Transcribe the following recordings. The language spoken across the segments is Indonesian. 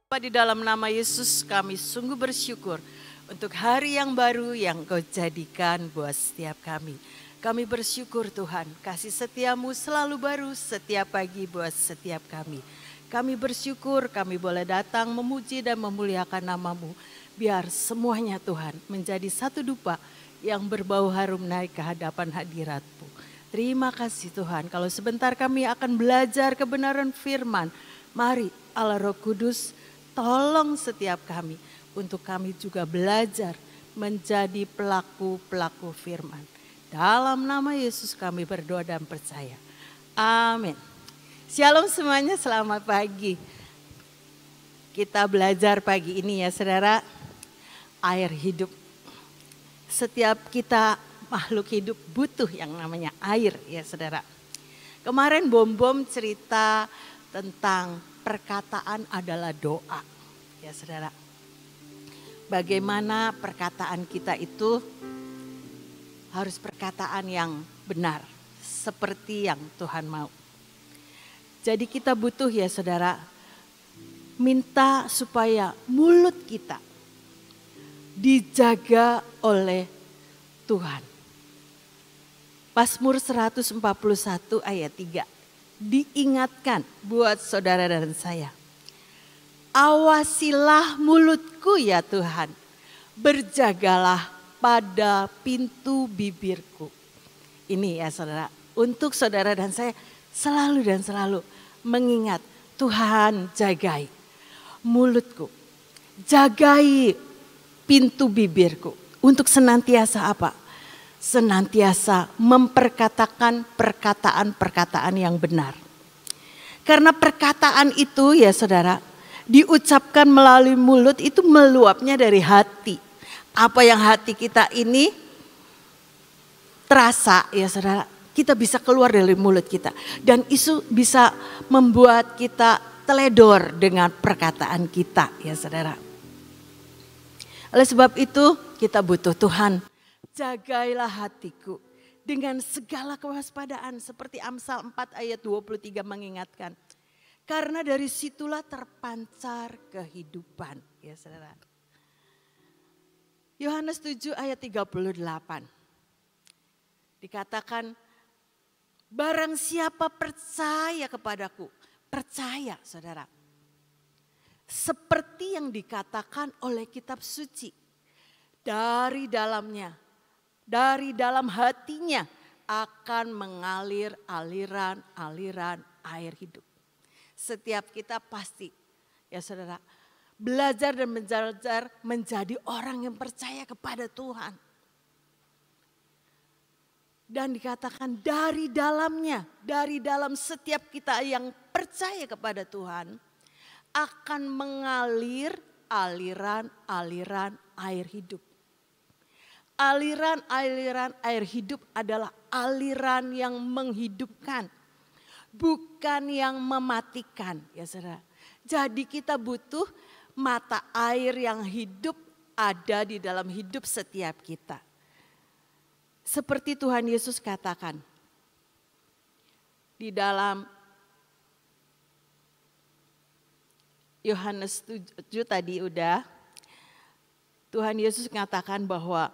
Bapa, di dalam nama Yesus kami sungguh bersyukur untuk hari yang baru yang Kau jadikan buat setiap kami. Kami bersyukur Tuhan, kasih setiamu selalu baru setiap pagi buat setiap kami. Kami bersyukur kami boleh datang memuji dan memuliakan namamu. Biar semuanya Tuhan menjadi satu dupa yang berbau harum naik ke hadapan hadirat-Mu. Terima kasih Tuhan, kalau sebentar kami akan belajar kebenaran firman. Mari Allah Roh Kudus tolong setiap kami untuk kami juga belajar menjadi pelaku-pelaku firman. Dalam nama Yesus kami berdoa dan percaya. Amin. Shalom semuanya, selamat pagi. Kita belajar pagi ini ya saudara, air hidup. Setiap kita makhluk hidup butuh yang namanya air ya saudara. Kemarin Bom cerita tentang perkataan adalah doa ya saudara. Bagaimana perkataan kita itu harus perkataan yang benar seperti yang Tuhan mau. Jadi kita butuh ya saudara minta supaya mulut kita dijaga oleh Tuhan. Mazmur 141 ayat 3 diingatkan buat saudara dan saya. Awasilah mulutku ya Tuhan, berjagalah pada pintu bibirku. Ini ya saudara, untuk saudara dan saya selalu dan selalu mengingat Tuhan jagai mulutku, jagai pintu bibirku untuk senantiasa apa? Senantiasa memperkatakan perkataan-perkataan yang benar. Karena perkataan itu ya saudara, diucapkan melalui mulut itu meluapnya dari hati. Apa yang hati kita ini terasa ya saudara, kita bisa keluar dari mulut kita. Dan itu bisa membuat kita teledor dengan perkataan kita ya saudara. Oleh sebab itu kita butuh Tuhan. Jagailah hatiku dengan segala kewaspadaan seperti Amsal 4 ayat 23 mengingatkan. Karena dari situlah terpancar kehidupan. Ya saudara. Yohanes 7 ayat 38. Dikatakan barang siapa percaya kepadaku. Percaya saudara. Seperti yang dikatakan oleh kitab suci. Dari dalamnya, dari dalam hatinya akan mengalir aliran-aliran air hidup. Setiap kita pasti ya saudara belajar dan belajar menjadi orang yang percaya kepada Tuhan. Dan dikatakan dari dalamnya, dari dalam setiap kita yang percaya kepada Tuhan akan mengalir aliran-aliran air hidup. Aliran-aliran air hidup adalah aliran yang menghidupkan, bukan yang mematikan ya saudara. Jadi kita butuh mata air yang hidup ada di dalam hidup setiap kita. Seperti Tuhan Yesus katakan di dalam Yohanes 7 tadi udah, Tuhan Yesus mengatakan bahwa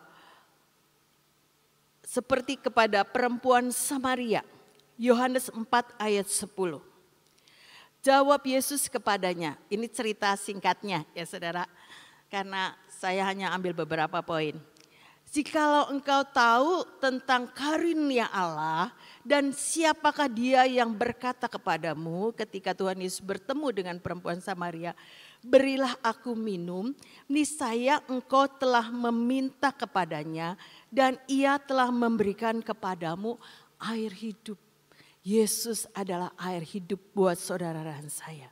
seperti kepada perempuan Samaria, Yohanes 4 ayat 10. Jawab Yesus kepadanya, ini cerita singkatnya ya saudara, karena saya hanya ambil beberapa poin. Jikalau engkau tahu tentang karunia Allah dan siapakah dia yang berkata kepadamu ketika Tuhan Yesus bertemu dengan perempuan Samaria, berilah aku minum, niscaya engkau telah meminta kepadanya dan ia telah memberikan kepadamu air hidup. Yesus adalah air hidup buat saudara dan saya.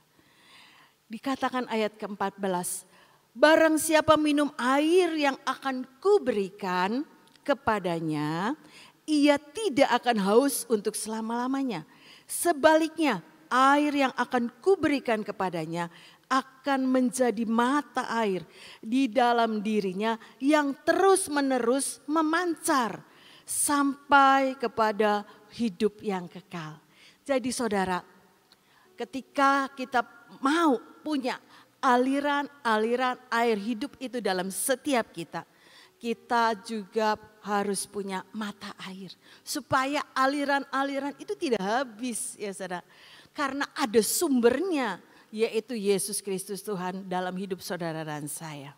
Dikatakan ayat ke-14, barang siapa minum air yang akan kuberikan kepadanya, ia tidak akan haus untuk selama-lamanya. Sebaliknya, air yang akan kuberikan kepadanya akan menjadi mata air di dalam dirinya yang terus-menerus memancar sampai kepada hidup yang kekal. Jadi saudara, ketika kita mau punya aliran air hidup itu dalam setiap kita. Kita juga harus punya mata air. Supaya aliran-aliran itu tidak habis ya saudara. Karena ada sumbernya, yaitu Yesus Kristus Tuhan dalam hidup saudara dan saya.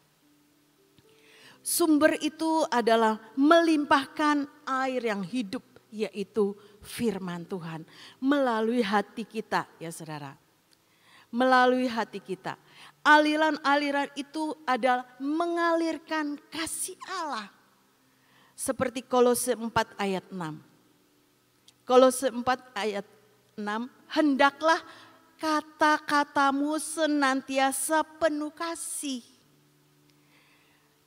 Sumber itu adalah melimpahkan air yang hidup, yaitu firman Tuhan. Melalui hati kita ya saudara. Melalui hati kita. Aliran-aliran itu adalah mengalirkan kasih Allah. Seperti Kolose 4 ayat 6. Kolose 4 ayat 6, hendaklah kata-katamu senantiasa penuh kasih.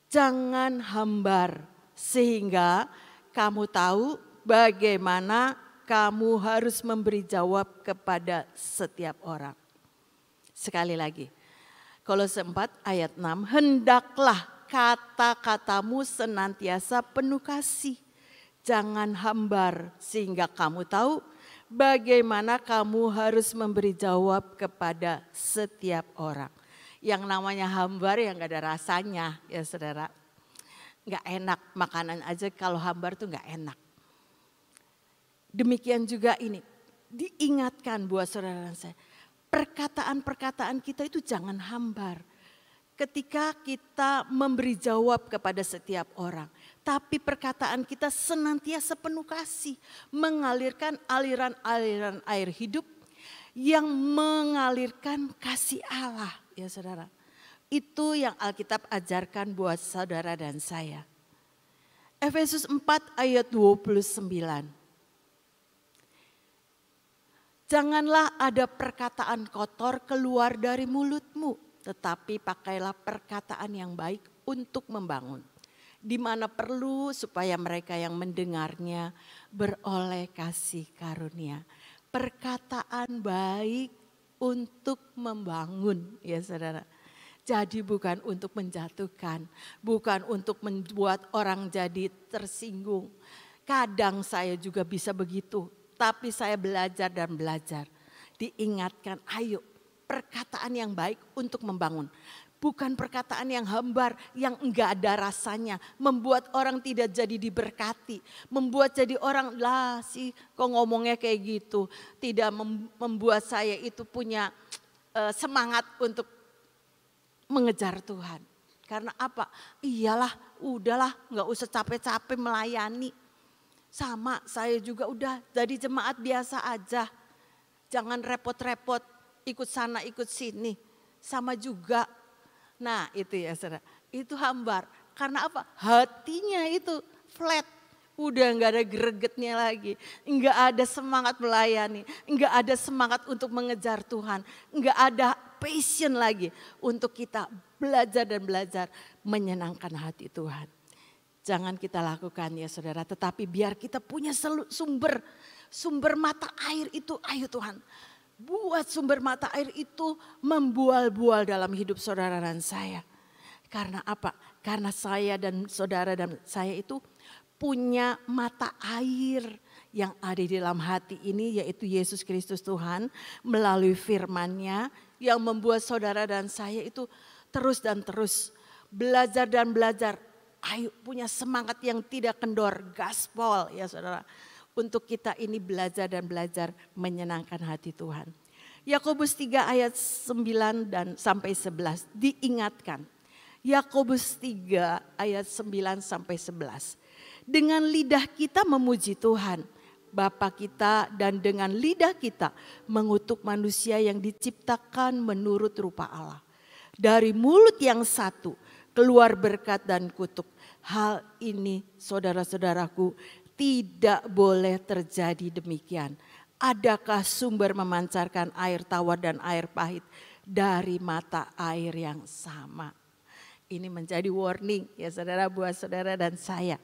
Jangan hambar, sehingga kamu tahu bagaimana kamu harus memberi jawab kepada setiap orang. Sekali lagi. Kolose 4 ayat 6, hendaklah kata-katamu senantiasa penuh kasih. Jangan hambar sehingga kamu tahu bagaimana kamu harus memberi jawab kepada setiap orang. Yang namanya hambar yang gak ada rasanya ya saudara. Gak enak, makanan aja kalau hambar tuh gak enak. Demikian juga ini, diingatkan buat saudara dan saya. Perkataan-perkataan kita itu jangan hambar. Ketika kita memberi jawab kepada setiap orang. Tapi perkataan kita senantiasa penuh kasih. Mengalirkan aliran-aliran air hidup yang mengalirkan kasih Allah. Ya saudara. Itu yang Alkitab ajarkan buat saudara dan saya. Efesus 4 ayat 29. Janganlah ada perkataan kotor keluar dari mulutmu, tetapi pakailah perkataan yang baik untuk membangun. Di mana perlu supaya mereka yang mendengarnya beroleh kasih karunia. Perkataan baik untuk membangun ya saudara. Jadi bukan untuk menjatuhkan, bukan untuk membuat orang jadi tersinggung. Kadang saya juga bisa begitu. Tapi saya belajar dan belajar. Diingatkan, ayo perkataan yang baik untuk membangun. Bukan perkataan yang hambar, yang enggak ada rasanya. Membuat orang tidak jadi diberkati. Membuat jadi orang, lah sih kok ngomongnya kayak gitu. Tidak membuat saya itu punya semangat untuk mengejar Tuhan. Karena apa? Iyalah, udahlah gak usah capek-capek melayani. Sama saya juga udah jadi jemaat biasa aja. Jangan repot-repot ikut sana ikut sini. Sama juga. Nah itu ya saudara. Itu hambar. Karena apa? Hatinya itu flat. Udah gak ada gregetnya lagi. Gak ada semangat melayani. Gak ada semangat untuk mengejar Tuhan. Gak ada passion lagi. Untuk kita belajar dan belajar menyenangkan hati Tuhan. Jangan kita lakukan ya saudara, tetapi biar kita punya sumber mata air itu, ayo Tuhan. Buat sumber mata air itu membual-bual dalam hidup saudara dan saya. Karena apa? Karena saya dan saudara dan saya itu punya mata air yang ada di dalam hati ini, yaitu Yesus Kristus Tuhan melalui firman-Nya yang membuat saudara dan saya itu terus dan terus belajar dan belajar. Ayo punya semangat yang tidak kendor, gaspol ya saudara. Untuk kita ini belajar dan belajar menyenangkan hati Tuhan. Yakobus 3 ayat 9 dan sampai 11 diingatkan. Yakobus 3 ayat 9 sampai 11. Dengan lidah kita memuji Tuhan, Bapa kita, dan dengan lidah kita mengutuk manusia yang diciptakan menurut rupa Allah. Dari mulut yang satu keluar berkat dan kutuk. Hal ini saudara-saudaraku tidak boleh terjadi demikian. Adakah sumber memancarkan air tawar dan air pahit dari mata air yang sama? Ini menjadi warning ya saudara, buat saudara dan saya.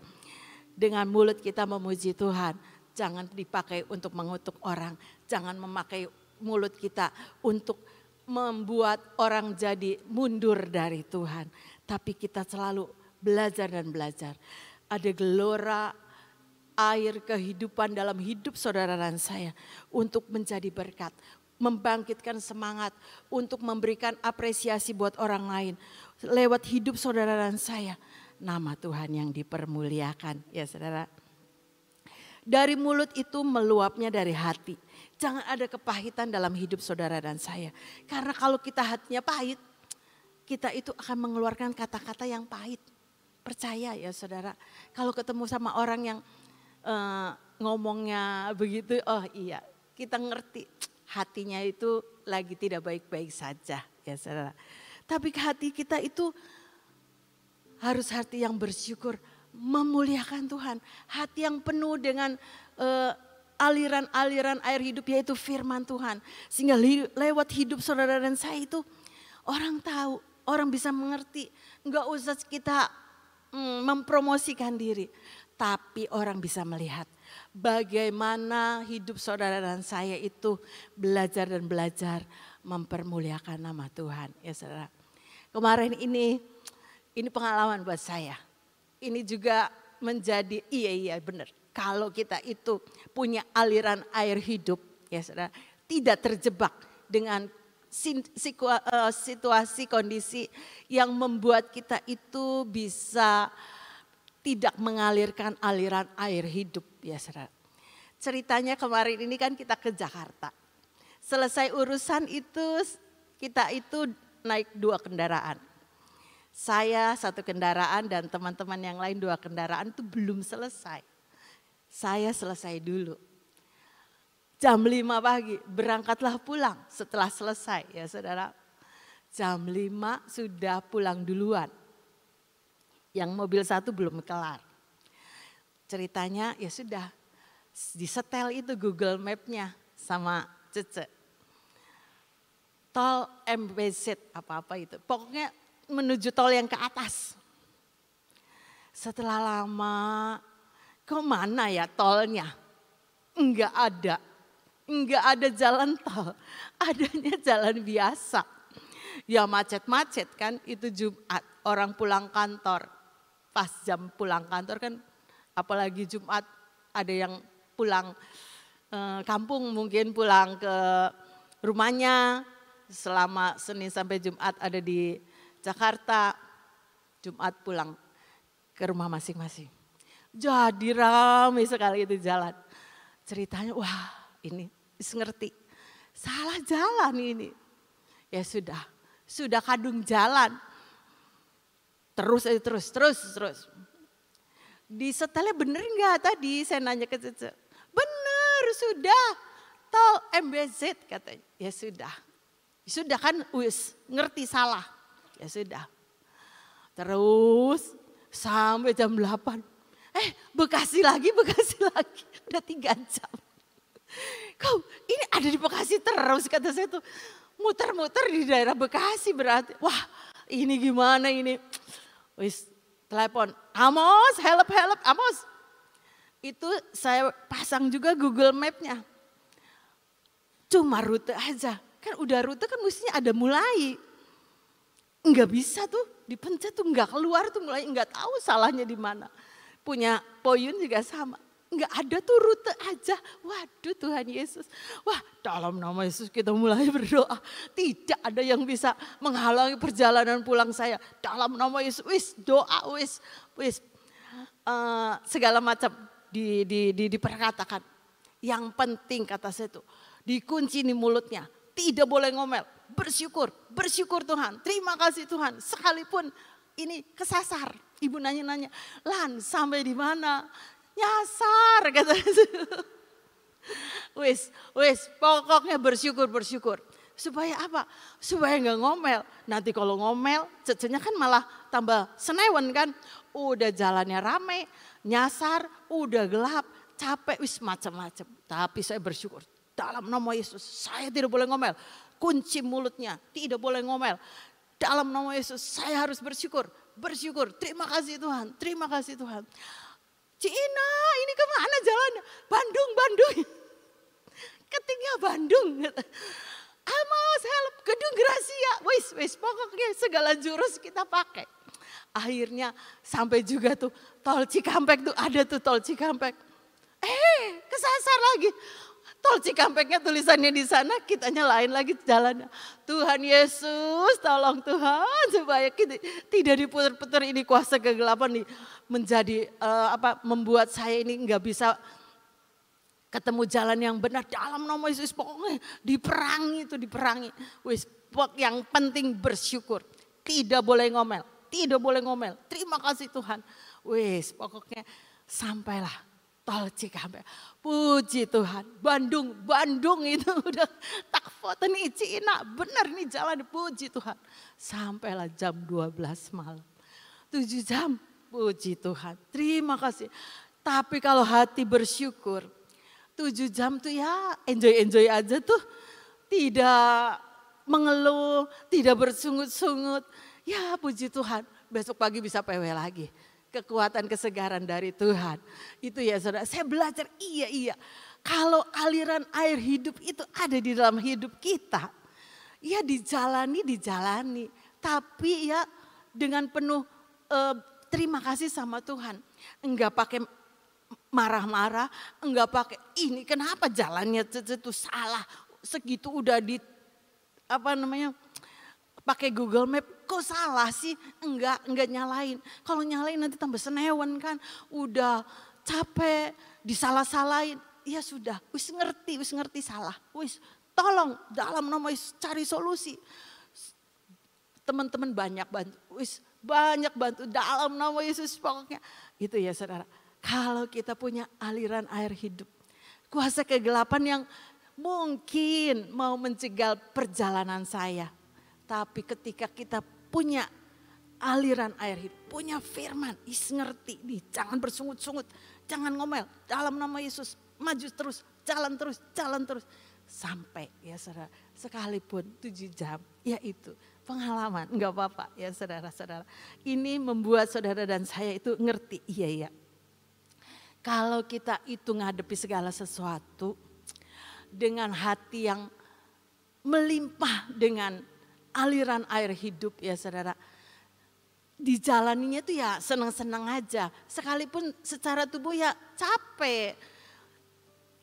Dengan mulut kita memuji Tuhan, jangan dipakai untuk mengutuk orang. Jangan memakai mulut kita untuk membuat orang jadi mundur dari Tuhan. Tapi kita selalu belajar dan belajar. Ada gelora air kehidupan dalam hidup saudara dan saya. Untuk menjadi berkat. membangkitkan semangat untuk memberikan apresiasi buat orang lain. Lewat hidup saudara dan saya, nama Tuhan yang dipermuliakan ya saudara. Dari mulut itu meluapnya dari hati. Jangan ada kepahitan dalam hidup saudara dan saya. Karena kalau kita hatinya pahit, kita itu akan mengeluarkan kata-kata yang pahit. Percaya ya saudara, kalau ketemu sama orang yang ngomongnya begitu, oh iya kita ngerti hatinya itu lagi tidak baik-baik saja ya saudara. Tapi hati kita itu harus hati yang bersyukur, memuliakan Tuhan. Hati yang penuh dengan aliran-aliran air hidup yaitu firman Tuhan. Sehingga lewat hidup saudara dan saya itu orang tahu, orang bisa mengerti. Enggak usah kita mempromosikan diri. Tapi orang bisa melihat bagaimana hidup saudara dan saya itu belajar dan belajar mempermuliakan nama Tuhan. Ya saudara. Kemarin ini pengalaman buat saya. Ini juga menjadi iya benar. Kalau kita itu punya aliran air hidup, ya saudara, tidak terjebak dengan situasi kondisi yang membuat kita itu bisa tidak mengalirkan aliran air hidup, ya saudara. Ceritanya kemarin ini kan kita ke Jakarta. Selesai urusan itu kita itu naik 2 kendaraan. Saya 1 kendaraan dan teman-teman yang lain 2 kendaraan itu belum selesai. Saya selesai dulu. Jam 5 pagi berangkatlah pulang setelah selesai ya saudara. Jam 5 sudah pulang duluan. Yang mobil 1 belum kelar. Ceritanya ya sudah disetel itu Google Map-nya sama Cece. Tol MBZ apa-apa itu. Pokoknya menuju tol yang ke atas. Setelah lama, kok mana ya tolnya? Enggak ada. Enggak ada jalan tol. Adanya jalan biasa. Ya macet-macet kan, itu Jumat. Orang pulang kantor. Pas jam pulang kantor kan, apalagi Jumat ada yang pulang kampung mungkin pulang ke rumahnya. Selama Senin sampai Jumat ada di Jakarta, Jumat pulang ke rumah masing-masing. Jadi ramai sekali itu jalan. Ceritanya wah ini ngerti. Salah jalan ini. Ya sudah kadung jalan. Terus. Disetelnya bener enggak tadi saya nanya ke Cece. Bener sudah, tol MBZ katanya. Ya sudah kan ngerti salah. Ya sudah. Terus sampai jam 8. Bekasi lagi. Udah 3 jam. Kau ini ada di Bekasi terus kata saya tuh. Muter-muter di daerah Bekasi berarti. Wah ini gimana ini. Wis telepon. Amos help Amos. Itu saya pasang juga Google Map-nya. Cuma rute aja. Kan udah rute kan mestinya ada mulai. Enggak bisa tuh dipencet tuh enggak keluar tuh mulai enggak tahu salahnya di mana. Punya Poyun juga sama. Enggak ada tuh rute aja. Waduh Tuhan Yesus. Wah dalam nama Yesus kita mulai berdoa. Tidak ada yang bisa menghalangi perjalanan pulang saya. Dalam nama Yesus doa segala macam diperkatakan. Yang penting kata saya tuh dikunci nih mulutnya. Tidak boleh ngomel. Bersyukur Tuhan. Terima kasih Tuhan. Sekalipun ini kesasar. Ibu nanya-nanya, Lan sampai di mana? Nyasar kata. Pokoknya bersyukur. Supaya apa? Supaya nggak ngomel. Nanti kalau ngomel, cecenya kan malah tambah senewan kan. Udah jalannya rame, nyasar, udah gelap, capek, macam-macam. Tapi saya bersyukur. Dalam nama Yesus, saya tidak boleh ngomel. Kunci mulutnya, tidak boleh ngomel. Dalam nama Yesus, saya harus bersyukur. Terima kasih Tuhan. Cina, ini kemana jalannya? Bandung. Ketinggalan Bandung. Amos, help, Gedung Gracia. Pokoknya segala jurus kita pakai. Akhirnya sampai juga tuh tol Cikampek tuh ada tuh tol Cikampek. Kesasar lagi. Tol Cikampeknya tulisannya di sana, kitanya lain lagi jalannya. Tuhan Yesus, tolong Tuhan supaya kita tidak diputar-putar ini kuasa kegelapan nih menjadi membuat saya ini nggak bisa ketemu jalan yang benar dalam nama Yesus. Pokoknya diperangi. Wis, yang penting bersyukur, tidak boleh ngomel, Terima kasih Tuhan. Wis, pokoknya sampailah Tol Cikampek. Puji Tuhan. Bandung itu udah tak foto nih Cina. Benar nih jalan, puji Tuhan. Sampailah jam 12 malam. 7 jam, puji Tuhan. Terima kasih. Tapi kalau hati bersyukur, 7 jam tuh ya enjoy aja tuh. Tidak mengeluh, tidak bersungut-sungut. Ya puji Tuhan, besok pagi bisa PW lagi. Kekuatan kesegaran dari Tuhan. Itu ya saudara, saya belajar iya. Kalau aliran air hidup itu ada di dalam hidup kita. Ya dijalani. Tapi ya dengan penuh terima kasih sama Tuhan. Enggak pakai marah-marah, enggak pakai ini kenapa jalannya itu salah. Segitu udah pakai Google Map, kok salah sih? Enggak nyalain. Kalau nyalain nanti tambah senewan kan. Udah capek, disalah-salahin. Ya sudah, wis ngerti salah. Wis tolong dalam nama Yesus cari solusi. Teman-teman banyak bantu dalam nama Yesus pokoknya. Itu ya saudara. Kalau kita punya aliran air hidup, kuasa kegelapan yang mungkin mau mencegal perjalanan saya. Tapi ketika kita punya aliran air hidup, punya firman, ngerti nih, jangan bersungut-sungut, jangan ngomel, dalam nama Yesus, maju terus, jalan terus. Sampai ya saudara, sekalipun 7 jam, ya itu pengalaman, enggak apa-apa ya saudara-saudara. Ini membuat saudara dan saya itu ngerti, iya. Kalau kita itu ngadepi segala sesuatu dengan hati yang melimpah dengan aliran air hidup ya saudara. Dijalaninya tuh ya senang-senang aja. Sekalipun secara tubuh ya capek.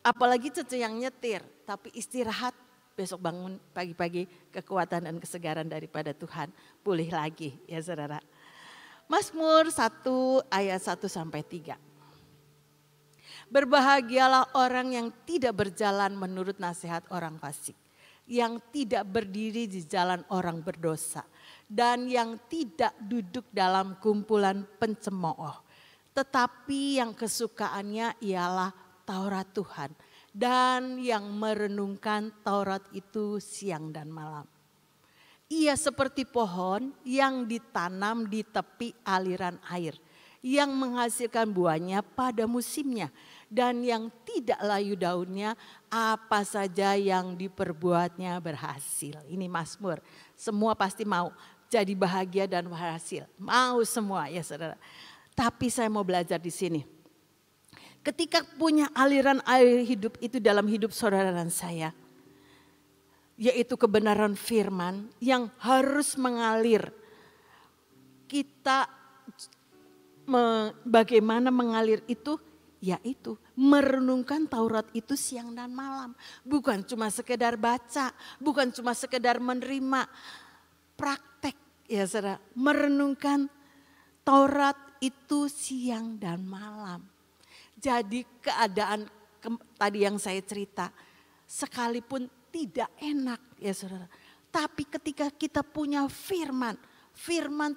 Apalagi Cece yang nyetir. Tapi istirahat besok bangun pagi-pagi kekuatan dan kesegaran daripada Tuhan. Pulih lagi ya saudara. Mazmur 1 ayat 1-3. Berbahagialah orang yang tidak berjalan menurut nasihat orang fasik, yang tidak berdiri di jalan orang berdosa, dan yang tidak duduk dalam kumpulan pencemooh. Tetapi yang kesukaannya ialah Taurat Tuhan, dan yang merenungkan Taurat itu siang dan malam. Ia seperti pohon yang ditanam di tepi aliran air, yang menghasilkan buahnya pada musimnya, dan yang tidak layu daunnya, apa saja yang diperbuatnya berhasil. Ini Mazmur, semua pasti mau jadi bahagia dan berhasil. Mau semua ya saudara. Tapi saya mau belajar di sini. Ketika punya aliran air hidup itu dalam hidup saudara dan saya, yaitu kebenaran firman yang harus mengalir. Kita bagaimana mengalir itu? Yaitu merenungkan Taurat itu siang dan malam. Bukan cuma sekedar baca, bukan cuma sekedar menerima, praktek ya saudara. Merenungkan Taurat itu siang dan malam. Jadi keadaan tadi yang saya cerita, sekalipun tidak enak ya saudara. Tapi ketika kita punya firman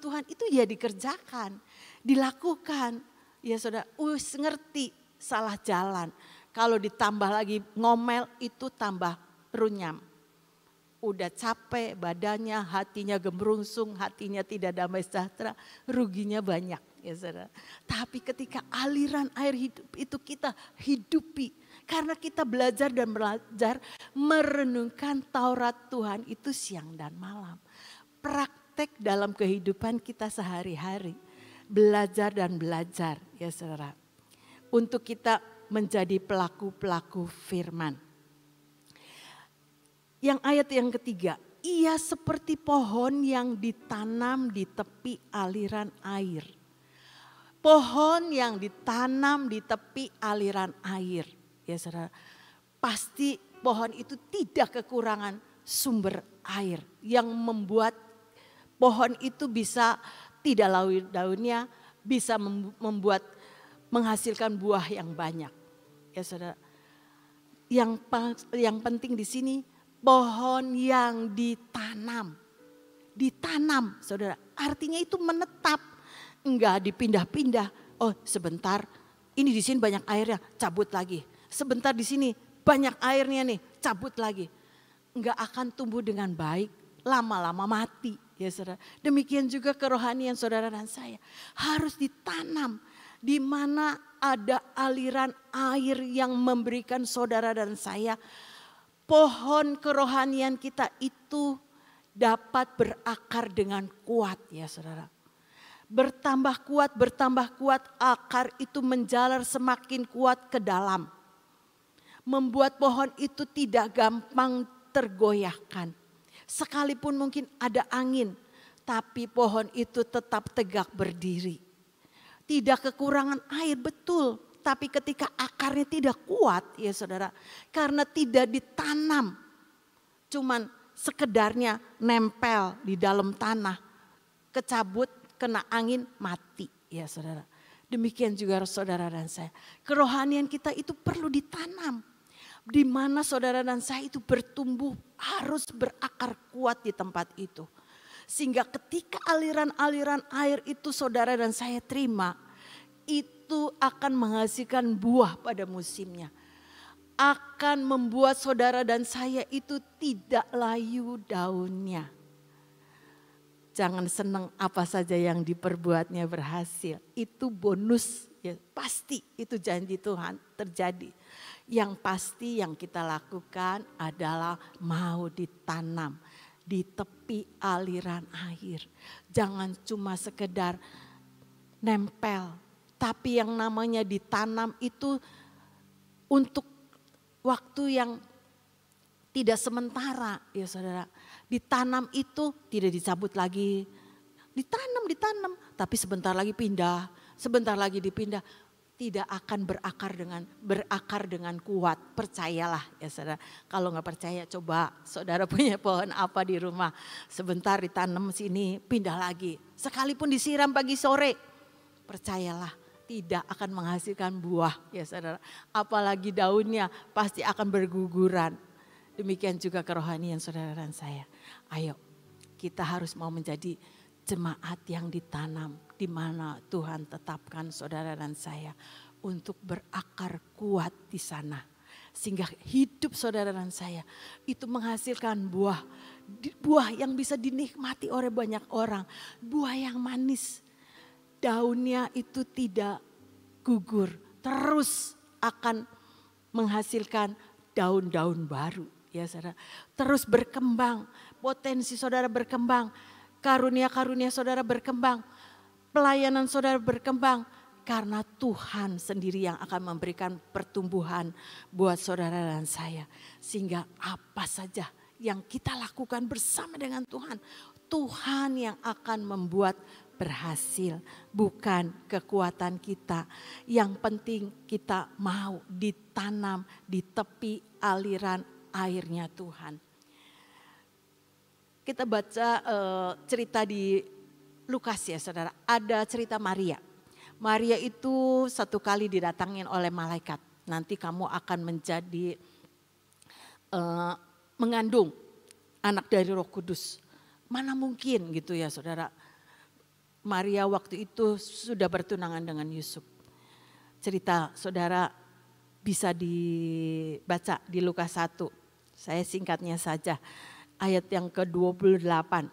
Tuhan itu ya dikerjakan, dilakukan. Ya saudara, ngerti salah jalan. Kalau ditambah lagi ngomel itu tambah runyam. Udah capek badannya, hatinya gemerungsung, hatinya tidak damai sejahtera, ruginya banyak. Ya saudara. Tapi ketika aliran air hidup itu kita hidupi. Karena kita belajar merenungkan Taurat Tuhan itu siang dan malam. Praktek dalam kehidupan kita sehari-hari. Belajar ya saudara. Untuk kita menjadi pelaku-pelaku firman. Yang ayat yang ketiga, ia seperti pohon yang ditanam di tepi aliran air. Pohon yang ditanam di tepi aliran air. Ya saudara, pasti pohon itu tidak kekurangan sumber air yang membuat pohon itu bisa tidak layu daunnya, bisa membuat menghasilkan buah yang banyak. Ya saudara, yang penting di sini pohon yang ditanam saudara, artinya itu menetap, enggak dipindah-pindah. Oh sebentar, ini di sini banyak airnya, cabut lagi. Sebentar di sini banyak airnya nih, cabut lagi. Enggak akan tumbuh dengan baik, lama-lama mati. Ya saudara, demikian juga kerohanian saudara dan saya harus ditanam di mana ada aliran air yang memberikan saudara dan saya pohon kerohanian kita itu dapat berakar dengan kuat ya saudara. Bertambah kuat akar itu menjalar semakin kuat ke dalam. Membuat pohon itu tidak gampang tergoyahkan. Sekalipun mungkin ada angin, tapi pohon itu tetap tegak berdiri. Tidak kekurangan air betul, tapi ketika akarnya tidak kuat ya saudara. Karena tidak ditanam, cuman sekedarnya nempel di dalam tanah. Kecabut, kena angin, mati ya saudara. Demikian juga saudara dan saya. Kerohanian kita itu perlu ditanam. Di mana saudara dan saya itu bertumbuh harus berakar kuat di tempat itu. Sehingga ketika aliran-aliran air itu saudara dan saya terima, itu akan menghasilkan buah pada musimnya. Akan membuat saudara dan saya itu tidak layu daunnya. Jangan senang apa saja yang diperbuatnya berhasil. Itu bonus, ya, pasti itu janji Tuhan terjadi. Yang pasti yang kita lakukan adalah mau ditanam di tepi aliran air. Jangan cuma sekedar nempel, tapi yang namanya ditanam itu untuk waktu yang tidak sementara ya saudara. Ditanam itu tidak dicabut lagi, ditanam, tapi sebentar lagi pindah, sebentar lagi dipindah. Tidak akan berakar dengan kuat, percayalah ya saudara. Kalau nggak percaya coba saudara punya pohon apa di rumah, sebentar ditanam sini pindah lagi. Sekalipun disiram pagi sore, percayalah tidak akan menghasilkan buah ya saudara. Apalagi daunnya pasti akan berguguran. Demikian juga kerohanian saudara dan saya. Ayo kita harus mau menjadi jemaat yang ditanam, di mana Tuhan tetapkan saudara dan saya untuk berakar kuat di sana. Sehingga hidup saudara dan saya itu menghasilkan buah yang bisa dinikmati oleh banyak orang. Buah yang manis, daunnya itu tidak gugur, terus akan menghasilkan daun-daun baru. Ya saudara, terus berkembang, potensi saudara berkembang. Karunia-karunia saudara berkembang, pelayanan saudara berkembang karena Tuhan sendiri yang akan memberikan pertumbuhan buat saudara dan saya. Sehingga apa saja yang kita lakukan bersama dengan Tuhan, Tuhan yang akan membuat berhasil, bukan kekuatan kita. Yang penting kita mau ditanam di tepi aliran airnya Tuhan. Kita baca cerita di Lukas ya saudara. Ada cerita Maria. Maria itu satu kali didatangin oleh malaikat. Nanti kamu akan menjadi mengandung anak dari Roh Kudus. Mana mungkin gitu ya saudara. Maria waktu itu sudah bertunangan dengan Yusuf. Cerita saudara bisa dibaca di Lukas 1. Saya singkatnya saja. Ayat yang ke-28.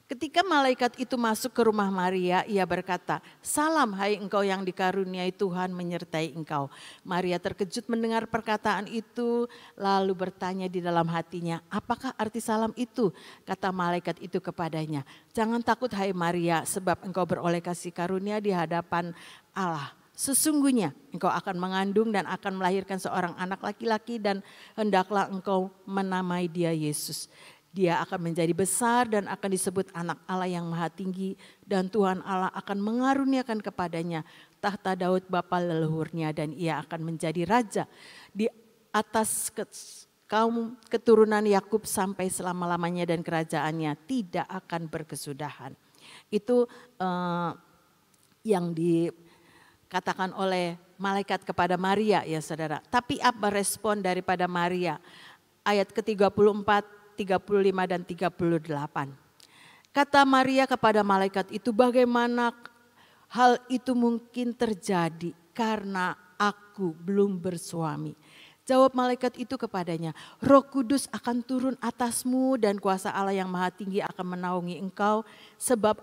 Ketika malaikat itu masuk ke rumah Maria, ia berkata, "Salam hai engkau yang dikaruniai Tuhan menyertai engkau." Maria terkejut mendengar perkataan itu, lalu bertanya di dalam hatinya, "Apakah arti salam itu?" Kata malaikat itu kepadanya, "Jangan takut hai Maria, sebab engkau beroleh kasih karunia di hadapan Allah. Sesungguhnya engkau akan mengandung dan akan melahirkan seorang anak laki-laki dan hendaklah engkau menamai dia Yesus. Dia akan menjadi besar dan akan disebut anak Allah yang maha tinggi dan Tuhan Allah akan mengaruniakan kepadanya tahta Daud bapa leluhurnya, dan ia akan menjadi raja di atas kaum keturunan Yakub sampai selama-lamanya, dan kerajaannya tidak akan berkesudahan. Itu yang dikatakan oleh malaikat kepada Maria ya saudara. Tapi apa respon daripada Maria? Ayat ke-34, 35 dan 38. Kata Maria kepada malaikat itu, bagaimana hal itu mungkin terjadi karena aku belum bersuami? Jawab malaikat itu kepadanya, Roh Kudus akan turun atasmu dan kuasa Allah yang Maha Tinggi akan menaungi engkau, sebab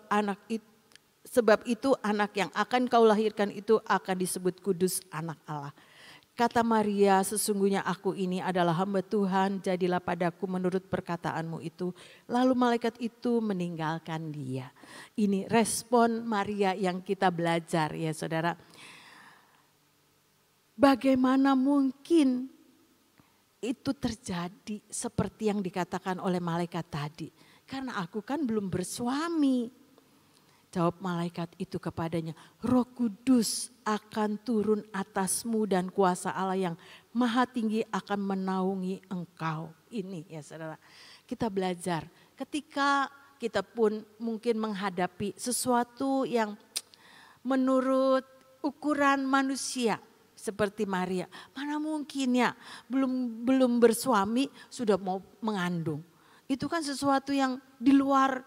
itu anak yang akan kau lahirkan itu akan disebut kudus, anak Allah. Kata Maria, sesungguhnya aku ini adalah hamba Tuhan, jadilah padaku menurut perkataanmu itu. Lalu malaikat itu meninggalkan dia. Ini respon Maria yang kita belajar ya saudara. Bagaimana mungkin itu terjadi seperti yang dikatakan oleh malaikat tadi. Karena aku kan belum bersuami. Jawab malaikat itu kepadanya, Roh Kudus akan turun atasmu dan kuasa Allah yang Maha Tinggi akan menaungi engkau. Ini ya saudara, kita belajar ketika kita pun mungkin menghadapi sesuatu yang menurut ukuran manusia seperti Maria. Mana mungkin ya belum bersuami sudah mau mengandung. Itu kan sesuatu yang di luar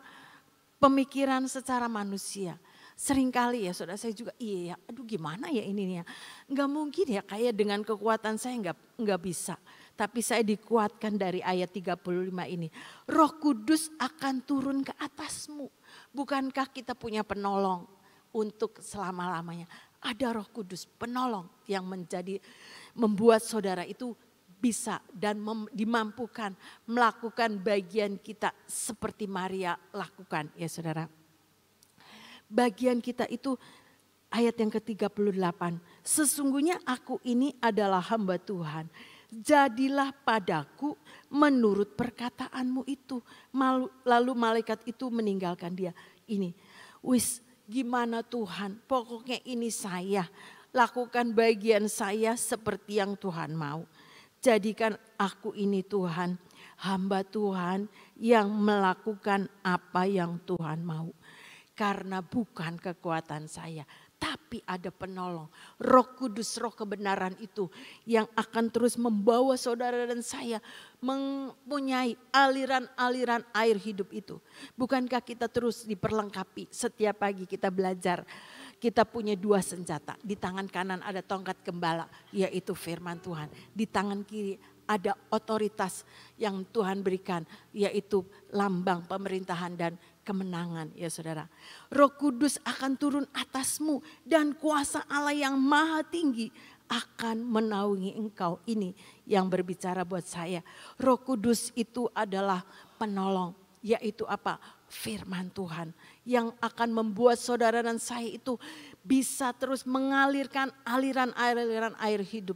pemikiran secara manusia. Seringkali ya saudara, saya juga iya ya, aduh gimana ya ini ya. Enggak mungkin ya, kayak dengan kekuatan saya enggak bisa. Tapi saya dikuatkan dari ayat 35 ini. Roh Kudus akan turun ke atasmu. Bukankah kita punya penolong untuk selama-lamanya? Ada Roh Kudus penolong yang membuat saudara itu bisa dan dimampukan melakukan bagian kita seperti Maria lakukan ya saudara. Bagian kita itu ayat yang ke-38. Sesungguhnya aku ini adalah hamba Tuhan. Jadilah padaku menurut perkataanmu itu. Lalu malaikat itu meninggalkan dia. Ini, gimana Tuhan, pokoknya ini saya. Lakukan bagian saya seperti yang Tuhan mau. Jadikan aku ini Tuhan, hamba Tuhan yang melakukan apa yang Tuhan mau. Karena bukan kekuatan saya, tapi ada penolong. Roh Kudus, roh kebenaran itu yang akan terus membawa saudara dan saya mempunyai aliran-aliran air hidup itu. Bukankah kita terus diperlengkapi setiap pagi kita belajar. Kita punya dua senjata, di tangan kanan ada tongkat gembala yaitu firman Tuhan. Di tangan kiri ada otoritas yang Tuhan berikan yaitu lambang pemerintahan dan kemenangan ya saudara. Roh Kudus akan turun atasmu dan kuasa Allah yang Maha Tinggi akan menaungi engkau. Ini yang berbicara buat saya. Roh Kudus itu adalah penolong yaitu apa? Firman Tuhan yang akan membuat saudara dan saya itu bisa terus mengalirkan aliran-aliran air hidup.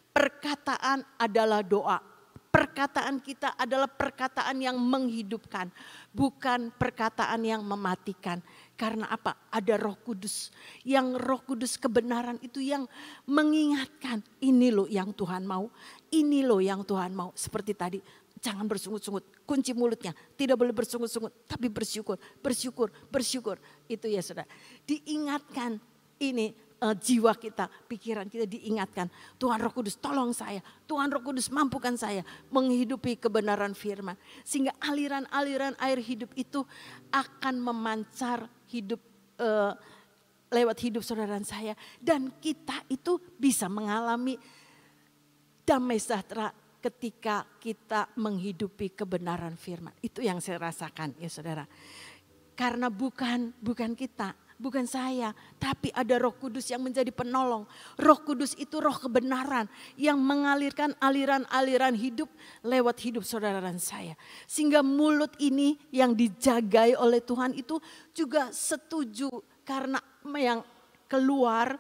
Perkataan adalah doa. Perkataan kita adalah perkataan yang menghidupkan, bukan perkataan yang mematikan. Karena apa? Ada Roh Kudus. Yang Roh Kudus kebenaran itu yang mengingatkan, ini loh yang Tuhan mau, ini loh yang Tuhan mau. Seperti tadi, jangan bersungut-sungut, kunci mulutnya, tidak boleh bersungut-sungut, tapi bersyukur, bersyukur, bersyukur. Itu ya saudara, diingatkan ini. Jiwa kita, pikiran kita diingatkan. Tuhan Roh Kudus tolong saya. Tuhan Roh Kudus mampukan saya menghidupi kebenaran firman. Sehingga aliran-aliran air hidup itu akan memancar hidup lewat hidup saudara dan saya. Dan kita itu bisa mengalami damai sejahtera ketika kita menghidupi kebenaran firman. Itu yang saya rasakan ya saudara. Karena bukan kita. Bukan saya, tapi ada Roh Kudus yang menjadi penolong. Roh Kudus itu roh kebenaran yang mengalirkan aliran-aliran hidup lewat hidup saudara dan saya. Sehingga mulut ini yang dijagai oleh Tuhan itu juga setuju. Karena yang keluar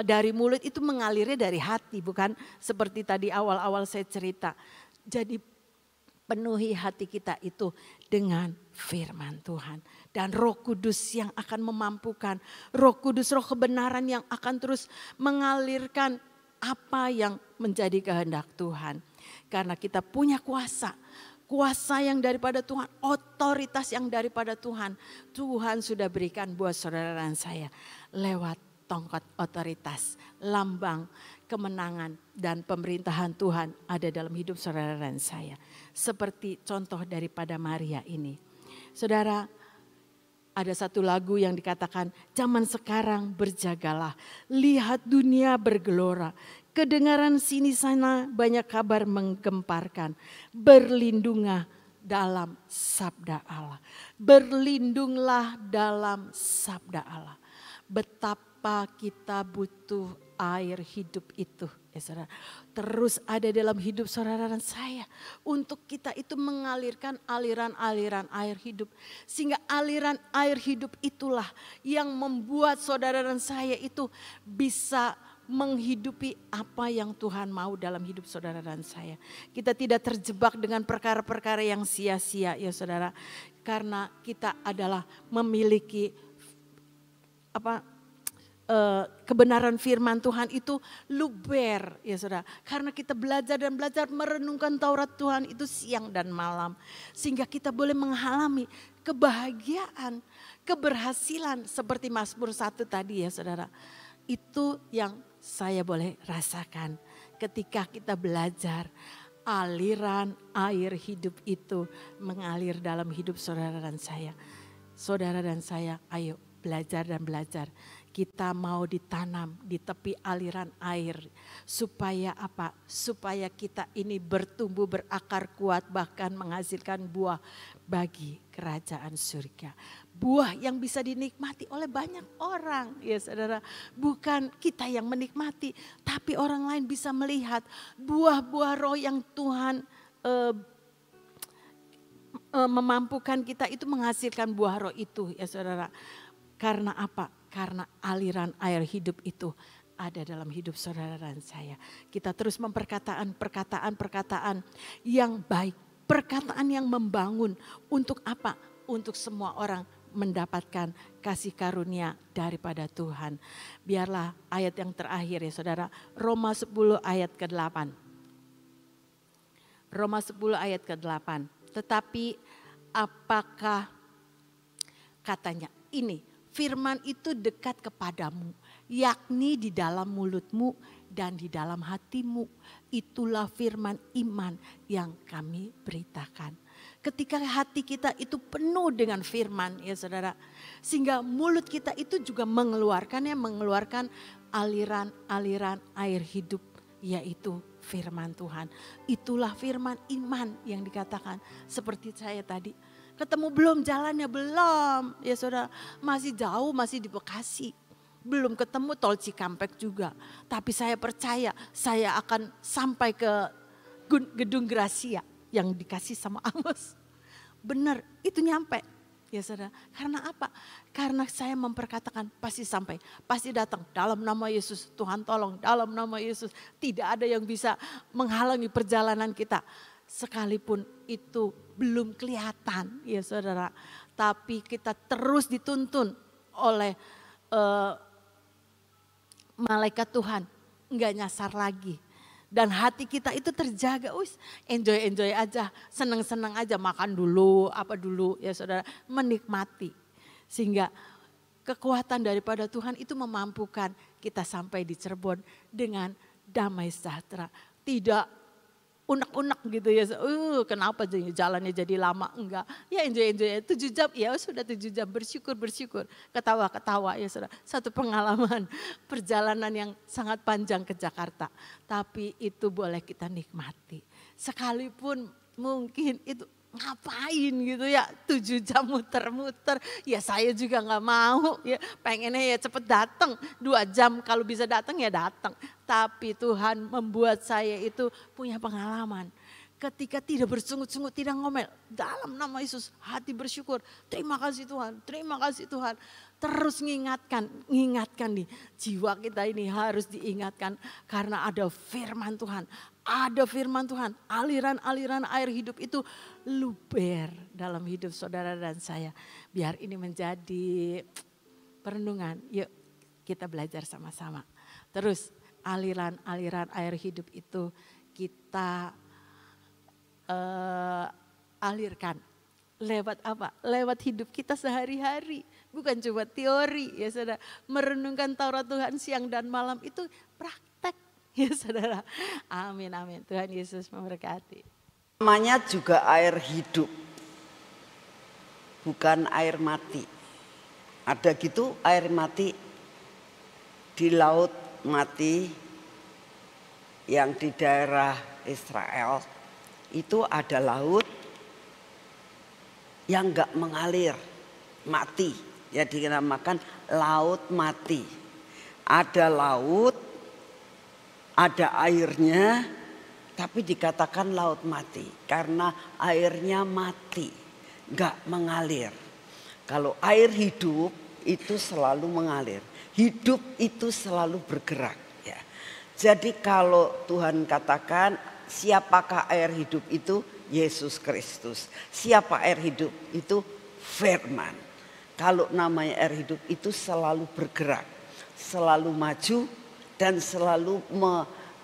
dari mulut itu mengalirnya dari hati. Bukan seperti tadi awal-awal saya cerita. Jadi penuhi hati kita itu dengan firman Tuhan. Dan Roh Kudus yang akan memampukan, Roh Kudus, Roh kebenaran yang akan terus mengalirkan apa yang menjadi kehendak Tuhan. Karena kita punya kuasa yang daripada Tuhan, otoritas yang daripada Tuhan. Tuhan sudah berikan buat saudara dan saya lewat tongkat otoritas, lambang kemenangan dan pemerintahan Tuhan ada dalam hidup saudara dan saya. Seperti contoh daripada Maria ini. Saudara, ada satu lagu yang dikatakan, zaman sekarang berjagalah, lihat dunia bergelora. Kedengaran sini sana banyak kabar menggemparkan. Berlindunglah dalam sabda Allah. Berlindunglah dalam sabda Allah. Betapa kita butuh air hidup itu, ya saudara. Terus ada dalam hidup saudara dan saya. Untuk kita itu mengalirkan aliran-aliran air hidup. Sehingga aliran air hidup itulah yang membuat saudara dan saya itu bisa menghidupi apa yang Tuhan mau dalam hidup saudara dan saya. Kita tidak terjebak dengan perkara-perkara yang sia-sia, ya saudara. Karena kita adalah memiliki kebenaran firman Tuhan itu luber, ya saudara. Karena kita belajar dan belajar merenungkan Taurat Tuhan itu siang dan malam. Sehingga kita boleh mengalami kebahagiaan, keberhasilan seperti Mazmur 1 tadi, ya saudara. Itu yang saya boleh rasakan ketika kita belajar aliran air hidup itu mengalir dalam hidup saudara dan saya. Saudara dan saya, ayo belajar dan belajar. Kita mau ditanam di tepi aliran air. Supaya apa? Supaya kita ini bertumbuh berakar kuat bahkan menghasilkan buah bagi kerajaan surga. Buah yang bisa dinikmati oleh banyak orang, ya saudara. Bukan kita yang menikmati, tapi orang lain bisa melihat buah-buah roh yang Tuhan memampukan kita itu menghasilkan buah roh itu, ya saudara. Karena apa? Karena aliran air hidup itu ada dalam hidup saudara dan saya. Kita terus memperkataan perkataan yang baik. Perkataan yang membangun. Untuk apa? Untuk semua orang mendapatkan kasih karunia daripada Tuhan. Biarlah ayat yang terakhir, ya saudara. Roma 10 ayat ke-8. Roma 10 ayat ke-8. Tetapi apakah katanya ini? Firman itu dekat kepadamu, yakni di dalam mulutmu dan di dalam hatimu. Itulah firman iman yang kami beritakan. Ketika hati kita itu penuh dengan firman, ya saudara. Sehingga mulut kita itu juga mengeluarkan aliran-aliran air hidup, yaitu firman Tuhan. Itulah firman iman yang dikatakan seperti saya tadi. Ketemu belum jalannya? Belum. Ya saudara, masih jauh, masih di Bekasi. Belum ketemu tol Cikampek juga. Tapi saya percaya saya akan sampai ke gedung Gracia yang dikasih sama Amos. Benar, itu nyampe. Ya saudara, karena apa? Karena saya memperkatakan pasti sampai, pasti datang. Dalam nama Yesus, Tuhan tolong, dalam nama Yesus. Tidak ada yang bisa menghalangi perjalanan kita. Sekalipun itu belum kelihatan, ya saudara. Tapi kita terus dituntun oleh malaikat Tuhan. Enggak nyasar lagi. Dan hati kita itu terjaga, enjoy aja, senang aja, makan dulu, apa dulu, ya saudara, menikmati. Sehingga kekuatan daripada Tuhan itu memampukan kita sampai di Cirebon dengan damai sejahtera. Tidak unek-unek gitu ya, kenapa jalannya jadi lama, enggak. Ya enjoy 7 jam, ya sudah 7 jam, bersyukur, ketawa ya saudara. Satu pengalaman perjalanan yang sangat panjang ke Jakarta. Tapi itu boleh kita nikmati. Sekalipun mungkin itu ngapain gitu ya 7 jam muter-muter, ya saya juga gak mau ya, pengennya ya cepet datang 2 jam kalau bisa datang ya datang. Tapi Tuhan membuat saya itu punya pengalaman. Ketika tidak bersungut-sungut, tidak ngomel, dalam nama Yesus hati bersyukur, terima kasih Tuhan. Terus mengingatkan nih, jiwa kita ini harus diingatkan karena ada firman Tuhan, ada firman Tuhan, aliran-aliran air hidup itu luber dalam hidup saudara dan saya. Biar ini menjadi perenungan, yuk kita belajar sama-sama. Terus aliran-aliran air hidup itu kita alirkan. Lewat apa? Lewat hidup kita sehari-hari. Bukan cuma teori ya saudara. Merenungkan Taurat Tuhan siang dan malam itu praktek ya saudara. Amin, amin. Tuhan Yesus memberkati. Namanya juga air hidup. Bukan air mati. Ada gitu air mati di laut mati yang di daerah Israel. Itu ada laut yang enggak mengalir, mati. Ya dinamakan laut mati. Ada laut, ada airnya, tapi dikatakan laut mati. Karena airnya mati, enggak mengalir. Kalau air hidup itu selalu mengalir. Hidup itu selalu bergerak. Ya. Jadi kalau Tuhan katakan siapakah air hidup itu? Yesus Kristus. Siapa air hidup? Itu firman. Kalau namanya air hidup itu selalu bergerak, selalu maju dan selalu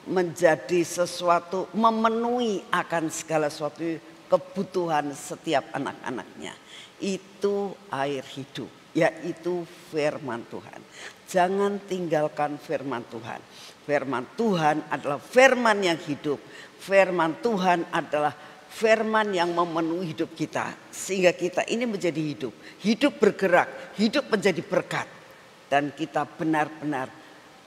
menjadi sesuatu, memenuhi akan segala sesuatu kebutuhan setiap anak-anaknya. Itu air hidup, yaitu firman Tuhan. Jangan tinggalkan firman Tuhan. Firman Tuhan adalah firman yang hidup. Firman Tuhan adalah firman yang memenuhi hidup kita. Sehingga kita ini menjadi hidup. Hidup bergerak, hidup menjadi berkat. Dan kita benar-benar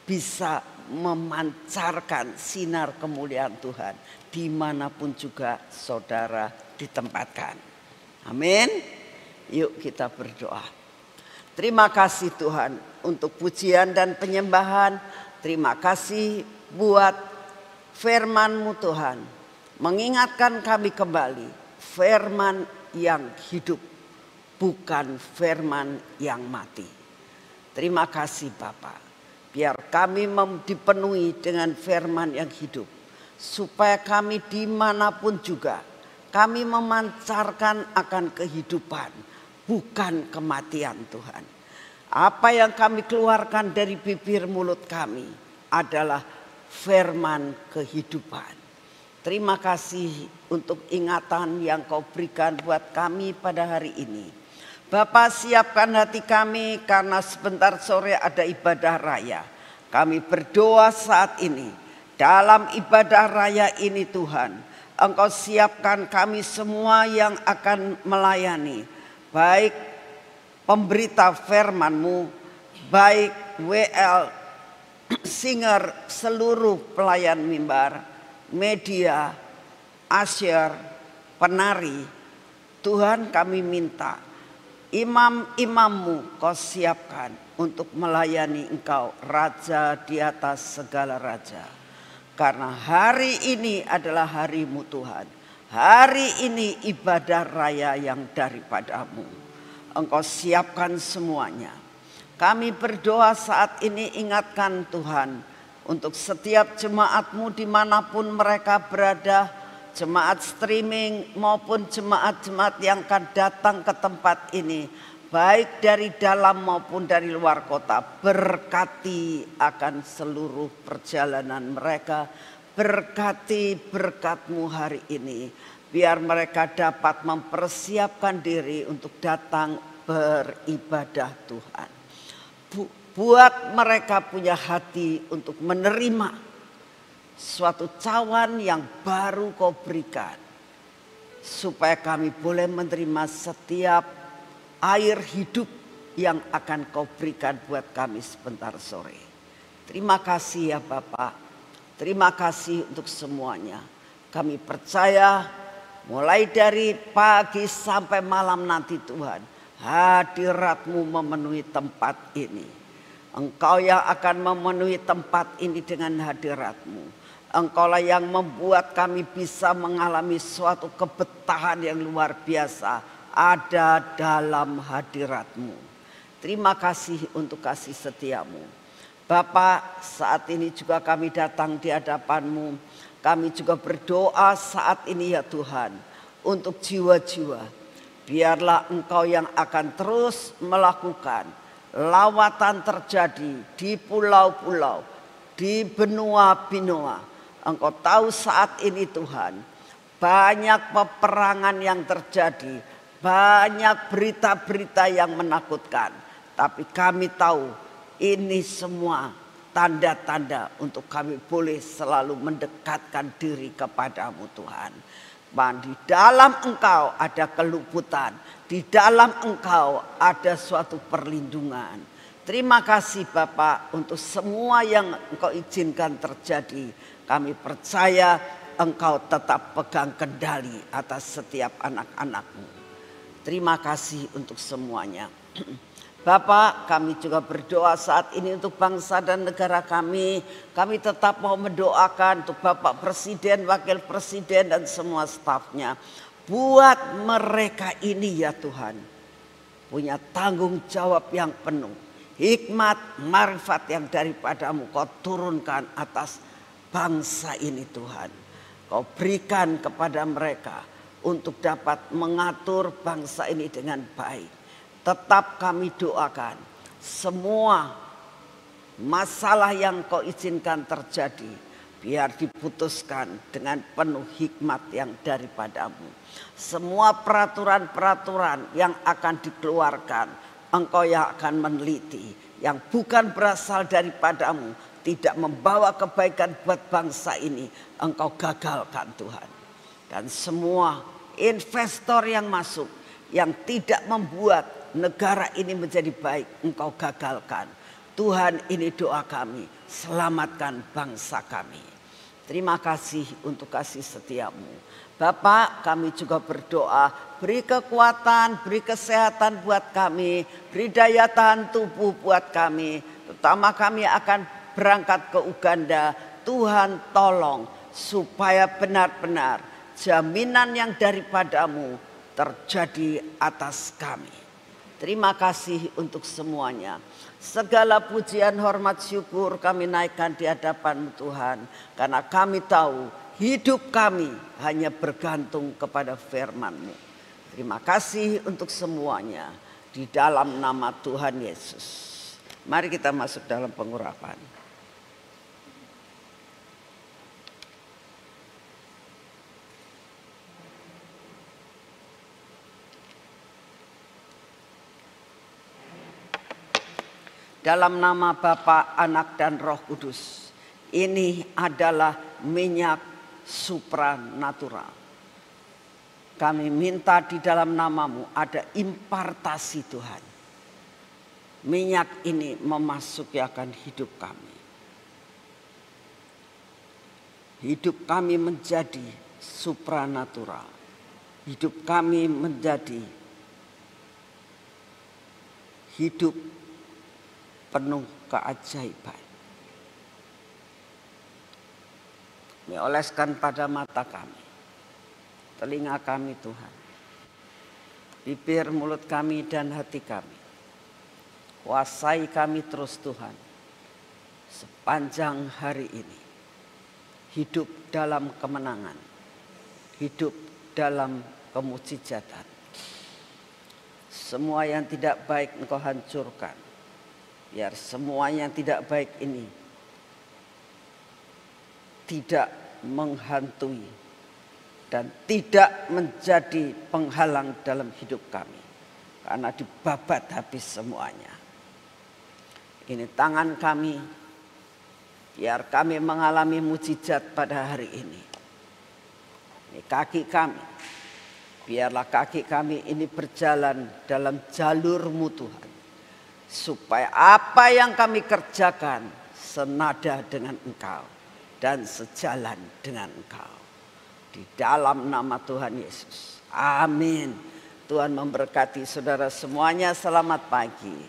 bisa memancarkan sinar kemuliaan Tuhan. Dimanapun juga saudara ditempatkan. Amin. Yuk kita berdoa. Terima kasih Tuhan untuk pujian dan penyembahan. Terima kasih buat firman-Mu Tuhan. Mengingatkan kami kembali firman yang hidup, bukan firman yang mati. Terima kasih Bapa. Biar kami dipenuhi dengan firman yang hidup. Supaya kami dimanapun juga kami memancarkan akan kehidupan, bukan kematian Tuhan. Apa yang kami keluarkan dari bibir mulut kami adalah firman kehidupan. Terima kasih untuk ingatan yang Kau berikan buat kami pada hari ini. Bapa, siapkan hati kami karena sebentar sore ada ibadah raya. Kami berdoa saat ini. Dalam ibadah raya ini Tuhan, Engkau siapkan kami semua yang akan melayani. Baik pemberita firman-Mu, baik WL, singer, seluruh pelayan mimbar, media, asyir, penari. Tuhan kami minta imam-imam-Mu Kau siapkan untuk melayani Engkau, Raja di atas segala raja. Karena hari ini adalah hari-Mu Tuhan. Hari ini ibadah raya yang daripada-Mu. Engkau siapkan semuanya. Kami berdoa saat ini, ingatkan Tuhan untuk setiap jemaat-Mu dimanapun mereka berada, jemaat streaming maupun jemaat-jemaat yang akan datang ke tempat ini, baik dari dalam maupun dari luar kota. Berkati akan seluruh perjalanan mereka, berkati berkat-Mu hari ini, biar mereka dapat mempersiapkan diri untuk datang beribadah Tuhan. Buat mereka punya hati untuk menerima suatu cawan yang baru Kau berikan. Supaya kami boleh menerima setiap air hidup yang akan Kau berikan buat kami sebentar sore. Terima kasih ya Bapak. Terima kasih untuk semuanya. Kami percaya mulai dari pagi sampai malam nanti Tuhan, hadirat-Mu memenuhi tempat ini. Engkau yang akan memenuhi tempat ini dengan hadirat-Mu. Engkaulah yang membuat kami bisa mengalami suatu kebetahan yang luar biasa ada dalam hadirat-Mu. Terima kasih untuk kasih setia-Mu. Bapa, saat ini juga kami datang di hadapan-Mu Kami juga berdoa saat ini ya Tuhan, untuk jiwa-jiwa. Biarlah Engkau yang akan terus melakukan lawatan terjadi di pulau-pulau, di benua-benua. Engkau tahu saat ini Tuhan, banyak peperangan yang terjadi, banyak berita-berita yang menakutkan. Tapi kami tahu ini semua tanda-tanda untuk kami boleh selalu mendekatkan diri kepadamu Tuhan. Di dalam Engkau ada keluputan, di dalam Engkau ada suatu perlindungan. Terima kasih Bapak untuk semua yang Engkau izinkan terjadi. Kami percaya Engkau tetap pegang kendali atas setiap anak-anak-Mu. Terima kasih untuk semuanya. Bapak, kami juga berdoa saat ini untuk bangsa dan negara kami. Kami tetap mau mendoakan untuk Bapak Presiden, Wakil Presiden dan semua stafnya. Buat mereka ini ya Tuhan, punya tanggung jawab yang penuh. Hikmat, marifat yang daripadamu Kau turunkan atas bangsa ini Tuhan. Kau berikan kepada mereka untuk dapat mengatur bangsa ini dengan baik. Tetap kami doakan semua masalah yang Kau izinkan terjadi, biar diputuskan dengan penuh hikmat yang daripadamu. Semua peraturan-peraturan yang akan dikeluarkan, Engkau yang akan meneliti. Yang bukan berasal daripadamu, tidak membawa kebaikan buat bangsa ini, Engkau gagalkan Tuhan. Dan semua investor yang masuk, yang tidak membuat negara ini menjadi baik, Engkau gagalkan. Tuhan, ini doa kami, selamatkan bangsa kami. Terima kasih untuk kasih setiamu. Bapak, kami juga berdoa, beri kekuatan, beri kesehatan buat kami, beri daya tahan tubuh buat kami. Terutama kami akan berangkat ke Uganda. Tuhan tolong supaya benar-benar jaminan yang daripadamu terjadi atas kami. Terima kasih untuk semuanya. Segala pujian, hormat, syukur kami naikkan di hadapan Tuhan. Karena kami tahu hidup kami hanya bergantung kepada firman-Mu. Terima kasih untuk semuanya. Di dalam nama Tuhan Yesus. Mari kita masuk dalam pengurapan. Dalam nama Bapa, Anak dan Roh Kudus. Ini adalah minyak supranatural. Kami minta di dalam nama-Mu ada impartasi Tuhan. Minyak ini memasuki akan hidup kami. Hidup kami menjadi supranatural. Hidup kami menjadi hidup penuh keajaiban. Oleskan pada mata kami, telinga kami Tuhan, bibir, mulut kami dan hati kami. Kuasai kami terus Tuhan, sepanjang hari ini. Hidup dalam kemenangan, hidup dalam kemujizatan. Semua yang tidak baik Engkau hancurkan. Biar semua yang tidak baik ini tidak menghantui dan tidak menjadi penghalang dalam hidup kami. Karena dibabat habis semuanya. Ini tangan kami, biar kami mengalami mujizat pada hari ini. Ini kaki kami, biarlah kaki kami ini berjalan dalam jalur-Mu Tuhan. Supaya apa yang kami kerjakan senada dengan Engkau dan sejalan dengan Engkau. Di dalam nama Tuhan Yesus. Amin. Tuhan memberkati saudara semuanya. Selamat pagi.